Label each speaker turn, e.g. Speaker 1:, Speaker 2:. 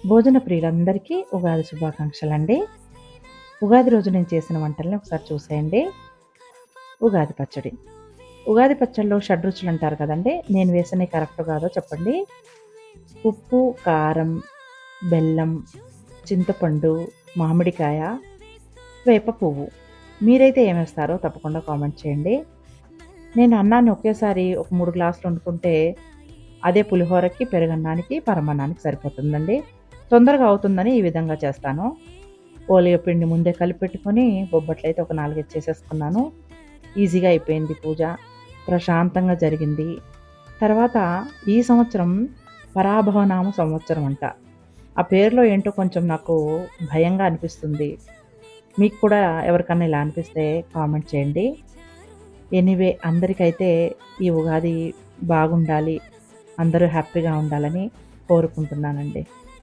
Speaker 1: భోజన ప్రియులందరికీ ఉగాది శుభాకాంక్షలండి. ఉగాది రోజు నేను చేసిన వంటల్ని ఒకసారి చూసేయండి. ఉగాది పచ్చడి. ఉగాది పచ్చడిలో షడ్‌రుచులంటారు కదండీ! నేను వేసినయి కరెక్టో కాదో చెప్పండి. ఉప్పు, కారం, బెల్లం, చింతపండు, మామిడికాయ, వేప పువ్వు. మీరైతే ఏమేస్తారో తప్పకుండా కామెంట్ చేయండి. నేను అన్నాన్ని ఒకేసారి ఒక 3 గ్లాసులు వండుకుంటే అదే పులిహోరకి, పెరుగన్నానికి, పరమాన్నానికి సరిపోతుందండి. తొందరగా అవుతుందని ఈ విధంగా చేస్తాను. ఓలిగ పిండి ముందే కలిపెట్టుకొని బొబ్బట్లయితే ఒక 4, 5 చేసేసుకున్నాను. ఈజీగా అయిపోయింది పూజ. ప్రశాంతంగా జరిగింది. తర్వాత ఈ సంవత్సరం పరాభవనామ సంవత్సరం అంట. ఆ పేరులో ఏంటో కొంచెం నాకు భయంగా అనిపిస్తుంది. మీకు కూడా ఎవరికన్నా ఇలా అనిపిస్తే కామెంట్ చేయండి. ఎనీవే అందరికైతే ఈ ఉగాది బాగుండాలి. అందరూ హ్యాపీగా ఉండాలని కోరుకుంటున్నానండి.